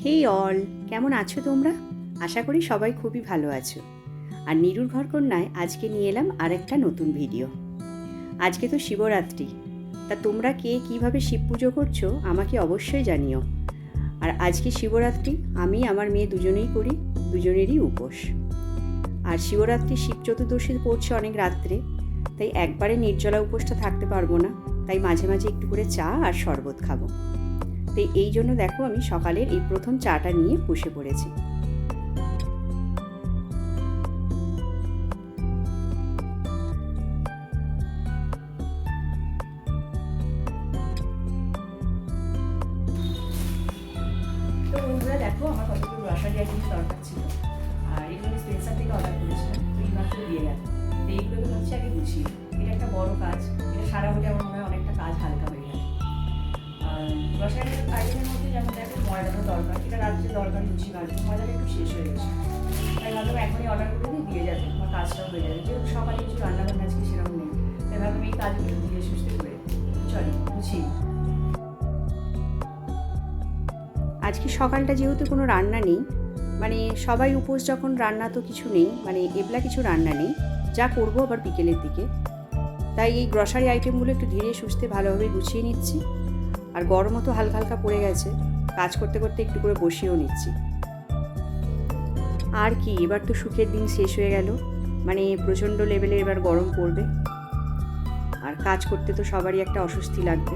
হেই all, কেমন আছো তোমরা? আশা করি সবাই খুবই ভালো আছো। আর নিরুর ঘরকন্যায় আজকে নিয়ে এলাম আরেকটা নতুন ভিডিও। আজকে তো শিবরাত্রি, তা তোমরা কে কীভাবে শিব পুজো করছো আমাকে অবশ্যই জানিও। আর আজকে শিবরাত্রি আমি আমার মেয়ে দুজনেই করি, দুজনেরই উপোস। আর শিবরাত্রি শিব চতুর্দশী পড়ছে অনেক রাত্রে, তাই একবারে নির্জলা উপোসটা থাকতে পারবো না, তাই মাঝে মাঝে একটু করে চা আর শরবত খাবো। তো এই জন্য দেখো আমি সকালের এই প্রথম চাটা নিয়ে বসে পড়েছি। তো বন্ধুরা দেখো আমার কতগুলো গ্রসারি আইটেম দরকার ছিল, আর এগুলো আমি স্পেন্সার থেকে অর্ডার করেছিলাম, তো এই মাত্র দিয়ে গেল। তো এইগুলো হচ্ছে আগে গুছিয়ে, এটা একটা বড় কাজ, এটা সারা হলে আমার মনে হয় অনেকটা কাজ হালকা হয়ে গেছে। গ্রসারি আইটেমের মধ্যে যেমন দেখো ময়দাটা দরকার, এটা রাত্রে দরকার লুচি ভাজবো, ময়দাটা একটু শেষ হয়ে গেছে, তাই ভাবলাম এখনই অর্ডার করে দিয়ে যাবে, আমার কাজটাও হয়ে যাবে। যেহেতু সকালে কিছু রান্নাবান্না আজকে সেরকম নেই, তাই ভাবলাম এই কাজগুলো ধীরে সুস্থে করে চলো গুছিয়ে। আজকে সকালটা যেহেতু কোনো রান্না নেই, মানে সবাই উপোস যখন, রান্না তো কিছু নেই, মানে এবলা কিছু রান্না নেই, যা করবো আবার বিকেলের দিকে, তাই এই গ্রসারি আইটেমগুলো একটু ধীরে সুস্থে ভালোভাবে গুছিয়ে নিচ্ছি। আর গরমও তো হালকা হালকা পড়ে গেছে, কাজ করতে করতে একটু করে বসিয়েও নিচ্ছি। আর কি, এবার তো সুখের দিন শেষ হয়ে গেল, মানে প্রচণ্ড লেভেলে এবার গরম পড়বে, আর কাজ করতে তো সবারই একটা অস্বস্তি লাগবে।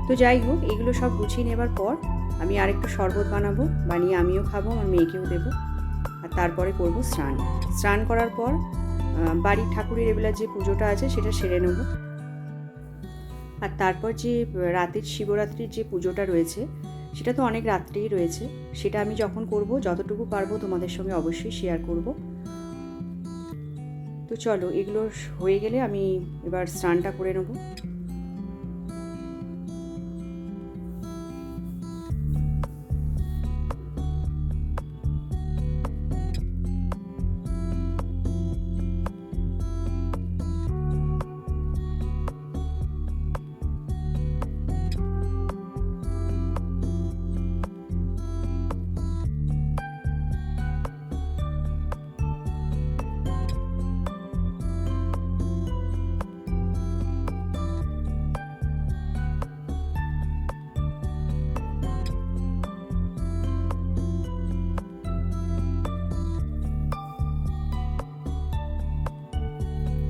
তো যাই হোক, এগুলো সব গুছিয়ে নেবার পর আমি আর একটু শরবত বানাবো, বানিয়ে আমিও খাবো, আমার মেয়েকেও দেবো, আর তারপরে করব স্নান। স্নান করার পর বাড়ির ঠাকুরের রেগুলার যে পুজোটা আছে সেটা সেরে নেব। আর তারপর যে রাতের শিবরাত্রির যে পুজোটা রয়েছে সেটা তো অনেক রাত্রেই রয়েছে, সেটা আমি যখন করব যতটুকু পারবো তোমাদের সঙ্গে অবশ্যই শেয়ার করব। তো চলো, এগুলো হয়ে গেলে আমি এবার স্নানটা করে নেব।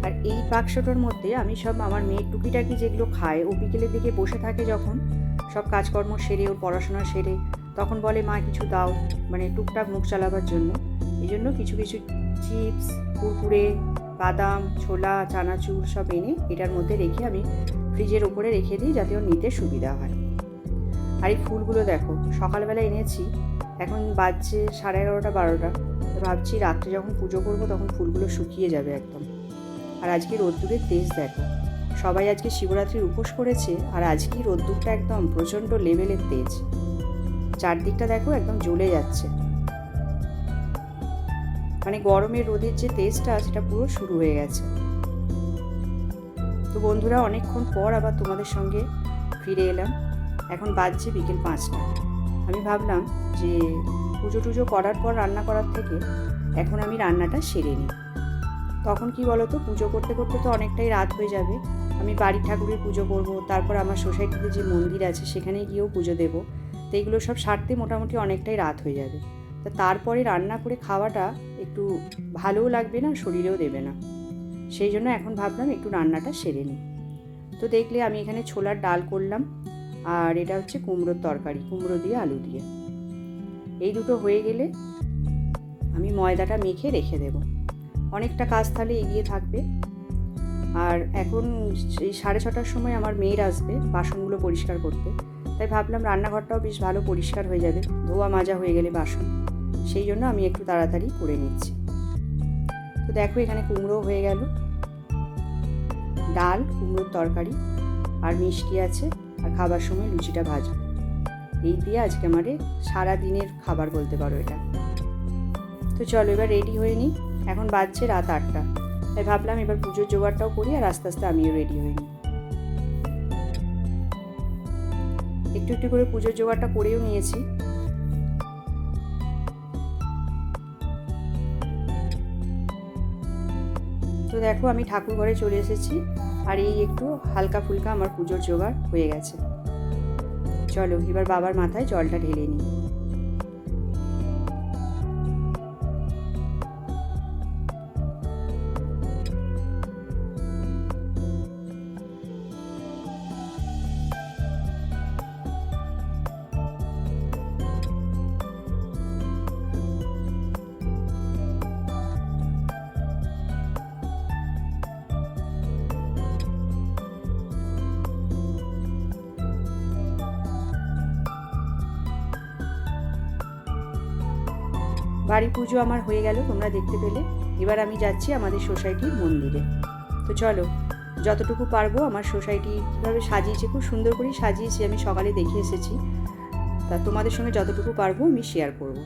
আর এই বাক্সটার মধ্যে আমি সব আমার মেয়ের টুকিটাকি যেগুলো খায়, ও বিকেলের দিকে বসে থাকে যখন, সব কাজকর্ম সেরে, ওর পড়াশোনা সেরে, তখন বলে মা কিছু দাও, মানে টুকটাক মুখ চালাবার জন্য। এই জন্য কিছু কিছু চিপস, কুরকুরে, বাদাম, ছোলা, চানাচুর সব এনে এটার মধ্যে রেখে আমি ফ্রিজের ওপরে রেখে দিই, যাতে ওর নিতে সুবিধা হয়। আর এই ফুলগুলো দেখো সকালবেলা এনেছি, এখন বাজছে 11:30 12টা, তো ভাবছি রাত্রে যখন পুজো করবো তখন ফুলগুলো শুকিয়ে যাবে একদম। আর আজকে রোদ্দুরের তেজ দেখো, সবাই আজকে শিবরাত্রির উপোস করেছে, আর আজকে রোদ্দুরটা একদম প্রচণ্ড লেভেলের তেজ, চারদিকটা দেখো একদম জ্বলে যাচ্ছে, মানে গরমের রোদের যে তেজটা সেটা পুরো শুরু হয়ে গেছে। তো বন্ধুরা, অনেকক্ষণ পর আবার তোমাদের সঙ্গে ফিরে এলাম, এখন বাজছে বিকেল 5টা। আমি ভাবলাম যে পুজো টুজো করার পর রান্না করার থেকে এখন আমি রান্নাটা সেরে নিই। তখন কি বলো তো, পুজো করতে করতে তো অনেকটাই রাত হয়ে যাবে, আমি বাড়ির ঠাকুরের পুজো করব, তারপর আমার সোসাইটিতে যে মন্দির আছে সেখানে গিয়েও পুজো দেবো, তো এইগুলো সব সারতে মোটামুটি অনেকটাই রাত হয়ে যাবে। তা তারপরে রান্না করে খাওয়াটা একটু ভালোও লাগবে না, শরীরেও দেবে না, সেই জন্য এখন ভাবলাম একটু রান্নাটা সেরে নিই। তো দেখলে আমি এখানে ছোলার ডাল করলাম, আর এটা হচ্ছে কুমড়োর তরকারি, কুমড়ো দিয়ে আলু দিয়ে। এই দুটো হয়ে গেলে আমি ময়দাটা মেখে রেখে দেবো, অনেকটা কাজ তাহলে এগিয়ে থাকবে। আর এখন এই 6:30টার সময় আমার মেয়ের আসবে বাসনগুলো পরিষ্কার করতে, তাই ভাবলাম রান্নাঘরটাও বেশ ভালো পরিষ্কার হয়ে যাবে, ধোয়া মাজা হয়ে গেলে বাসন, সেই জন্য আমি একটু তাড়াতাড়ি করে নিচ্ছি। তো দেখো এখানে কুমড়ো হয়ে গেল, ডাল, কুমড়োর তরকারি আর মিষ্টি আছে, আর খাবার সময় লুচিটা ভাজবো। এই দিয়ে আজকে আমাদের সারা দিনের খাবার বলতে পারো এটা। তো চলো এবার রেডি হয়ে নিই, এখন বাজছে রাত 8টা, তাই ভাবলাম এবার পুজোর জোগাড়টাও করি, আর আস্তে আস্তে আমিও রেডি হয়ে নিই। একটু একটু করে পুজোর জোগাড়টা করেও নিয়েছি, দেখো আমি ঠাকুর ঘরে চলে এসেছি, আর এই একটু হালকা ফুলকা আমার পুজোর জোগাড় হয়ে গেছে। চলো এবার বাবার মাথায় জলটা ঢেলে নিই। বাড়ি পুজো আমার হয়ে গেল, তোমরা দেখতে পেলে। এবার আমি যাচ্ছি আমাদের সোসাইটির মন্দিরে। তো চলো, যতটুকু পারবো আমার সোসাইটি কীভাবে সাজিয়েছে, খুব সুন্দর করেই সাজিয়েছি, আমি সকালে দেখে এসেছি। তা তোমাদের সঙ্গে যতটুকু পারবো আমি শেয়ার করব।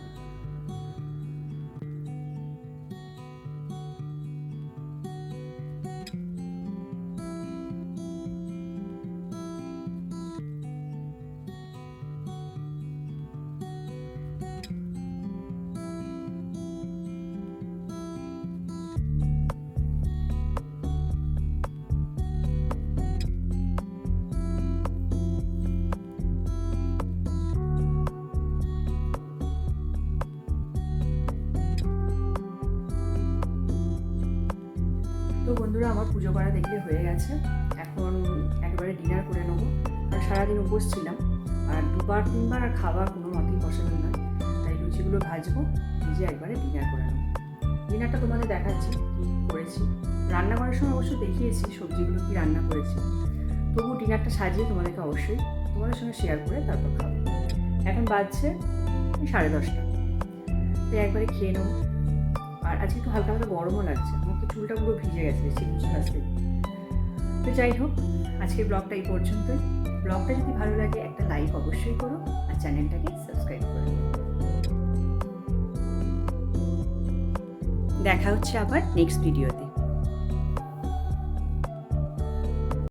তো বন্ধুরা, আমার পুজো করা দেখলে হয়ে গেছে। এখন একেবারে ডিনার করে নেবো, কারণ সারাদিন উপোস ছিলাম, আর 2-3বার আর খাওয়া কোনো মতেই পসিবল নয়। তাই লুচিগুলো ভাজবো, ভেজে একবারে ডিনার করে নেবো। ডিনারটা তোমাদের দেখাচ্ছি কী করেছি। রান্না করার সময় অবশ্যই দেখিয়েছি সবজিগুলো কি রান্না করেছি, তবু ডিনারটা সাজিয়ে তোমাদেরকে অবশ্যই তোমাদের সঙ্গে শেয়ার করে তারপর খাবো। এখন বাজছে 10:30, তাই একবারে খেয়ে নেবো। আর আজকে একটু হালকা হালকা গরমও লাগছে, আমার তো চুলটা পুরো ভিজে গেছে চিকিৎসা আসতে। তো যাই হোক, আজকের ব্লগটা এই পর্যন্তই। ব্লগটা যদি ভালো লাগে একটা লাইক অবশ্যই করো, আর চ্যানেলটাকে সাবস্ক্রাইব করো। দেখা হচ্ছে আবার নেক্সট ভিডিওতে।